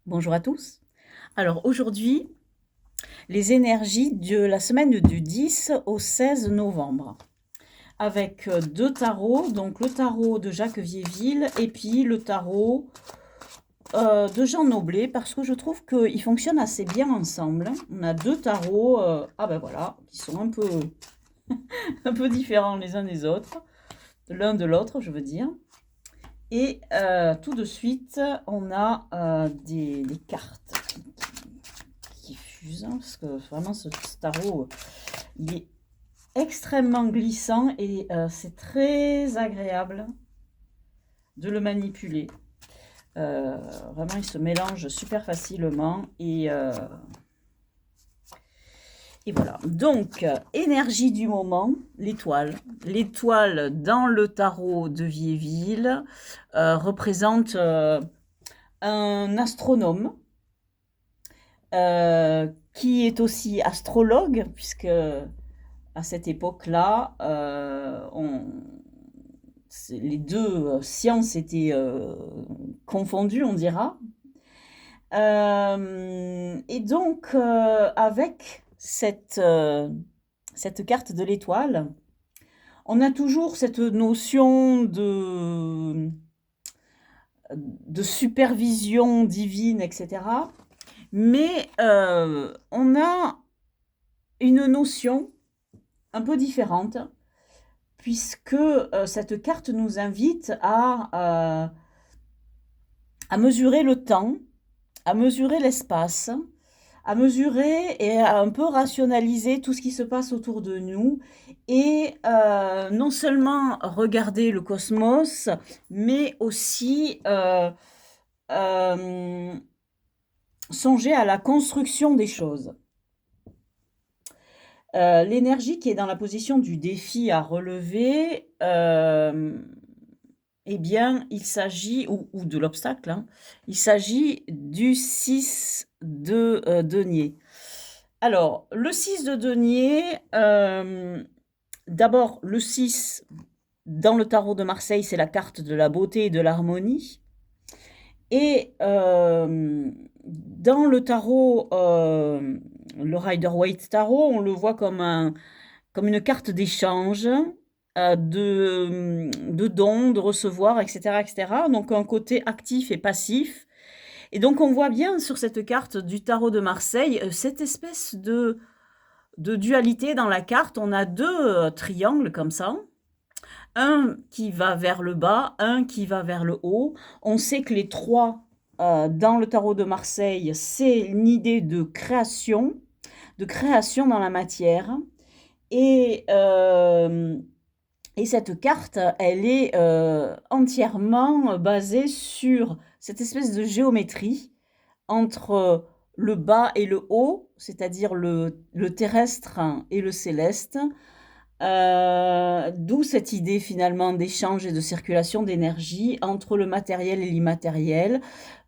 Bonjour à tous. Alors aujourd'hui, les énergies de la semaine du 10 au 16 novembre. Avec deux tarots, donc le tarot de Jacques Vieilleville et puis le tarot de Jean Noblet, parce que je trouve qu'ils fonctionnent assez bien ensemble. On a deux tarots, voilà, qui sont un peu différents les uns des autres, de l'un de l'autre, je veux dire. Et tout de suite, on a des cartes qui fusent, hein, parce que vraiment ce tarot, il est extrêmement glissant et c'est très agréable de le manipuler. Vraiment, il se mélange super facilement et voilà. Donc, énergie du moment, l'étoile. L'étoile dans le tarot de Vieilleville représente un astronome qui est aussi astrologue, puisque à cette époque-là, les deux sciences étaient confondues, on dira. Et donc, avec cette carte de l'étoile, on a toujours cette notion de supervision divine, etc. Mais on a une notion un peu différente, puisque cette carte nous invite à mesurer le temps, à mesurer l'espace, à mesurer et à un peu rationaliser tout ce qui se passe autour de nous et non seulement regarder le cosmos, mais aussi songer à la construction des choses. L'énergie qui est dans la position du défi à relever, eh bien, il s'agit, ou de l'obstacle, hein, il s'agit du 6 de denier. Alors, le 6 de denier, d'abord, le 6 dans le tarot de Marseille, c'est la carte de la beauté et de l'harmonie. Et dans le tarot, le Rider-Waite Tarot, on le voit comme une carte d'échange, de dons, de recevoir, etc., etc. Donc un côté actif et passif. Et donc on voit bien sur cette carte du tarot de Marseille cette espèce de dualité dans la carte. On a deux triangles comme ça. Un qui va vers le bas, un qui va vers le haut. On sait que les trois, dans le tarot de Marseille, c'est une idée de création dans la matière. Et, euh, et cette carte, elle est entièrement basée sur cette espèce de géométrie entre le bas et le haut, c'est-à-dire le terrestre et le céleste, d'où cette idée finalement d'échange et de circulation d'énergie entre le matériel et l'immatériel,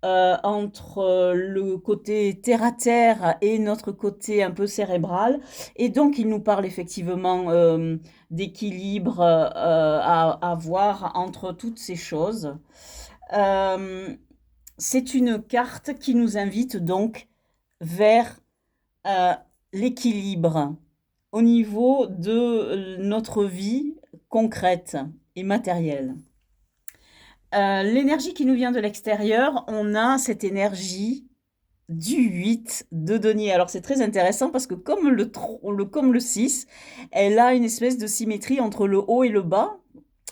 entre le côté terre-à-terre et notre côté un peu cérébral. Et donc, il nous parle effectivement d'équilibre à avoir entre toutes ces choses. Euh, c'est une carte qui nous invite donc vers euh, l'équilibre au niveau de notre vie concrète et matérielle. L'énergie qui nous vient de l'extérieur, on a cette énergie du 8 de denier. Alors c'est très intéressant parce que comme le 6, elle a une espèce de symétrie entre le haut et le bas,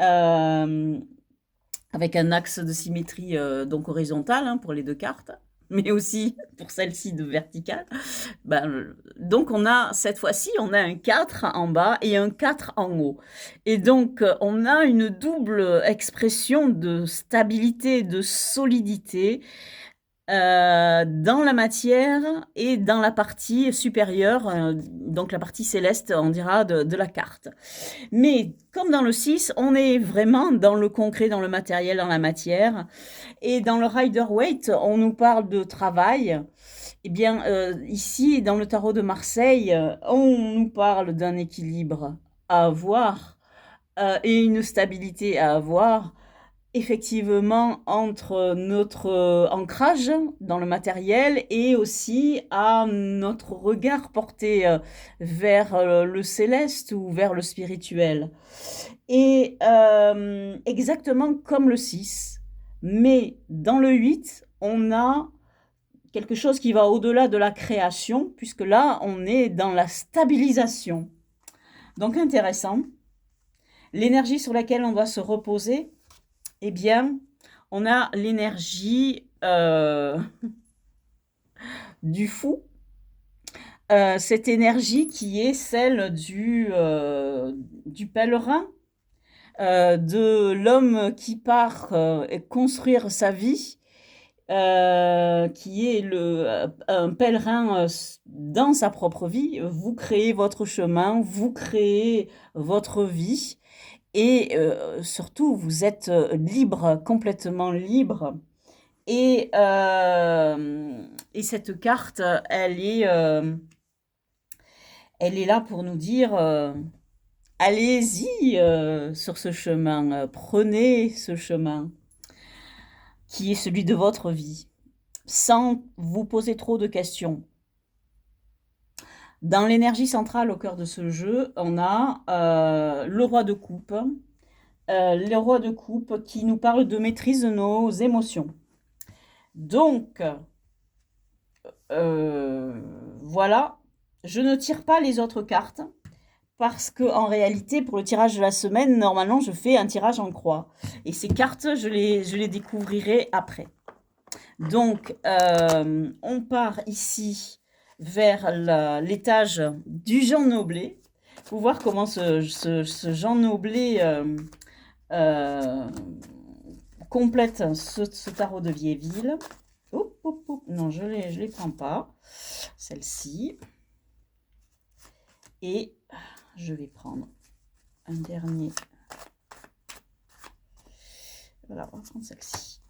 euh, avec un axe de symétrie donc horizontal, hein, pour les deux cartes, mais aussi pour celle-ci de verticale. Donc on a cette fois-ci, on a un 4 en bas et un 4 en haut. Et donc on a une double expression de stabilité, de solidité dans la matière et dans la partie supérieure, donc la partie céleste, on dira, de la carte. Mais comme dans le 6, on est vraiment dans le concret, dans le matériel, dans la matière. Et dans le Rider-Waite, on nous parle de travail. Eh bien, ici, dans le tarot de Marseille, on nous parle d'un équilibre à avoir et une stabilité à avoir. effectivement entre notre ancrage dans le matériel et aussi à notre regard porté vers le céleste ou vers le spirituel. Et exactement comme le 6, mais dans le 8, on a quelque chose qui va au-delà de la création, puisque là, on est dans la stabilisation. Donc intéressant. L'énergie sur laquelle on doit se reposer, eh bien, on a l'énergie du fou, cette énergie qui est celle du pèlerin, de l'homme qui part construire sa vie, qui est un pèlerin dans sa propre vie. Vous créez votre chemin, vous créez votre vie. Et surtout, vous êtes libre, complètement libre. Et, et cette carte, elle est là pour nous dire, allez-y sur ce chemin, prenez ce chemin qui est celui de votre vie, sans vous poser trop de questions. Dans l'énergie centrale au cœur de ce jeu, on a le roi de coupe. Le roi de coupe qui nous parle de maîtrise de nos émotions. Donc, voilà, je ne tire pas les autres cartes parce que en réalité, pour le tirage de la semaine, normalement, je fais un tirage en croix. Et ces cartes, je les découvrirai après. Donc, on part ici vers l'étage du Jean Noblet pour voir comment ce Jean Noblet complète ce tarot de Vieilleville. Non, je les prends pas. Celle-ci. Et je vais prendre un dernier. Voilà, on va prendre celle-ci.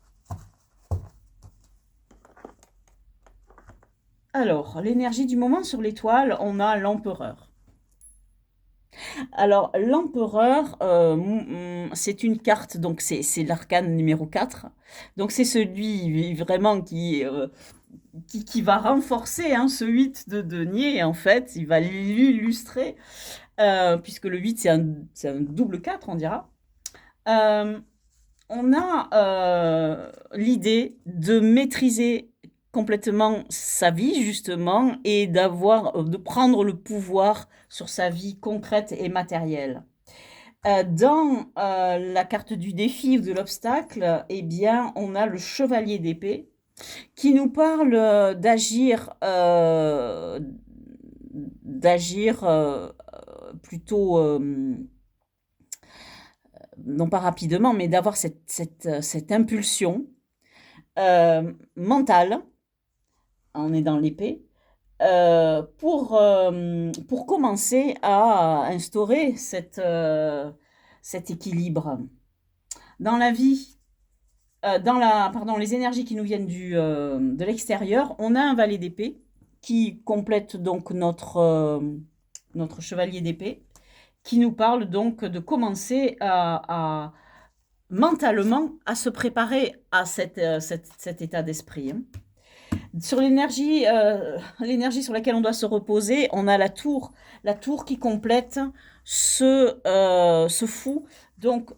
Alors, l'énergie du moment sur l'étoile, on a l'empereur. Alors, l'empereur, c'est une carte, donc c'est l'arcane numéro 4. Donc, c'est celui vraiment qui va renforcer ce 8 de denier, en fait. Il va l'illustrer, puisque le 8, c'est un double 4, on dira. On a l'idée de maîtriser complètement sa vie, justement, et de prendre le pouvoir sur sa vie concrète et matérielle. Dans la carte du défi ou de l'obstacle, eh bien, on a le chevalier d'épée qui nous parle d'agir plutôt non pas rapidement, mais d'avoir cette impulsion mentale, on est dans l'épée, pour commencer à instaurer cet équilibre. Dans la vie, les énergies qui nous viennent de l'extérieur, on a un valet d'épée qui complète donc notre chevalier d'épée, qui nous parle donc de commencer à mentalement à se préparer à cet état d'esprit. Sur l'énergie sur laquelle on doit se reposer, on a la tour qui complète ce fou. Donc,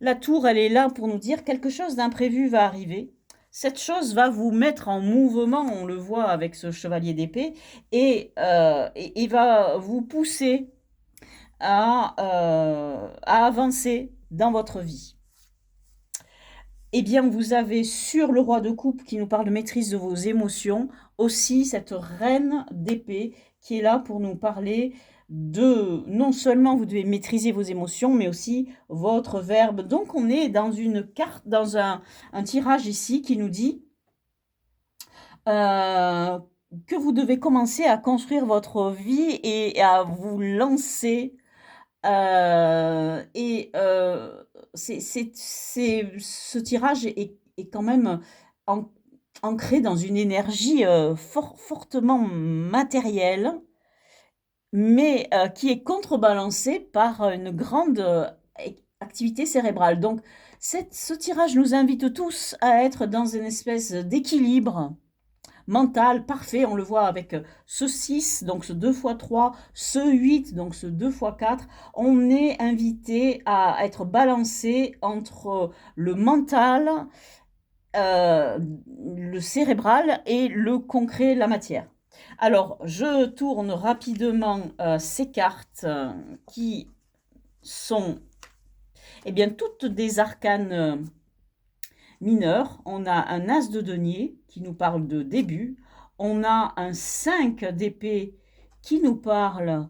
la tour, elle est là pour nous dire quelque chose d'imprévu va arriver. Cette chose va vous mettre en mouvement, on le voit avec ce chevalier d'épée, et va vous pousser à avancer dans votre vie. Eh bien, vous avez sur le roi de coupe qui nous parle de maîtrise de vos émotions, aussi cette reine d'épée qui est là pour nous parler de, non seulement vous devez maîtriser vos émotions, mais aussi votre verbe. Donc, on est dans une carte, dans un tirage ici qui nous dit que vous devez commencer à construire votre vie et à vous lancer. Ce tirage est quand même ancré dans une énergie fortement matérielle, mais qui est contrebalancée par une grande activité cérébrale. Donc, Ce tirage nous invite tous à être dans une espèce d'équilibre mental parfait. On le voit avec ce 6, donc ce 2 fois 3, ce 8, donc ce 2 fois 4. On est invité à être balancé entre le mental, le cérébral et le concret, la matière. Alors, je tourne rapidement ces cartes qui sont eh bien, toutes des arcanes mineurs. On a un as de denier qui nous parle de début. On a un 5 d'épée qui nous parle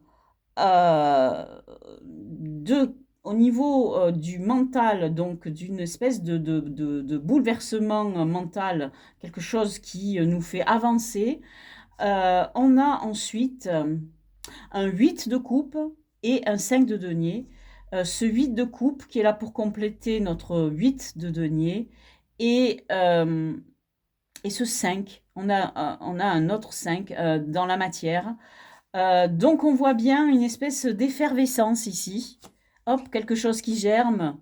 au niveau du mental, donc d'une espèce de bouleversement mental, quelque chose qui nous fait avancer. On a ensuite un 8 de coupe et un 5 de denier. Ce 8 de coupe qui est là pour compléter notre 8 de denier et ce 5, on a un autre 5 dans la matière. Donc on voit bien une espèce d'effervescence ici. Hop, quelque chose qui germe.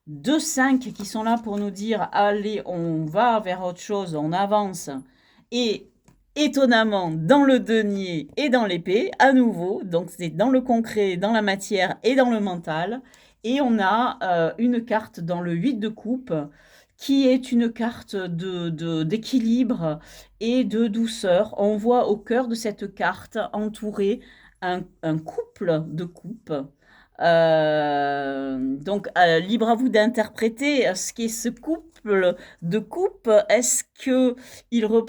2 5 qui sont là pour nous dire, allez, on va vers autre chose, on avance. Et étonnamment, dans le denier et dans l'épée, à nouveau, donc c'est dans le concret, dans la matière et dans le mental. Et on a une carte dans le 8 de coupe, qui est une carte d'équilibre et de douceur. On voit au cœur de cette carte entouré un couple de coupes. Donc, libre à vous d'interpréter ce qu'est ce couple de coupes. Est-ce que il vous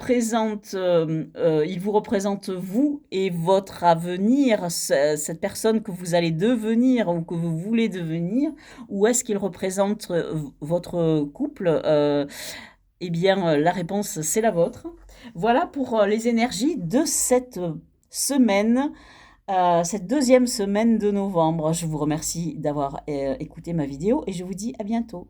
représente vous et votre avenir, cette personne que vous allez devenir ou que vous voulez devenir, ou est-ce qu'il représente votre couple? Eh bien, la réponse, c'est la vôtre. Voilà pour les énergies de cette semaine, cette deuxième semaine de novembre. Je vous remercie d'avoir écouté ma vidéo et je vous dis à bientôt.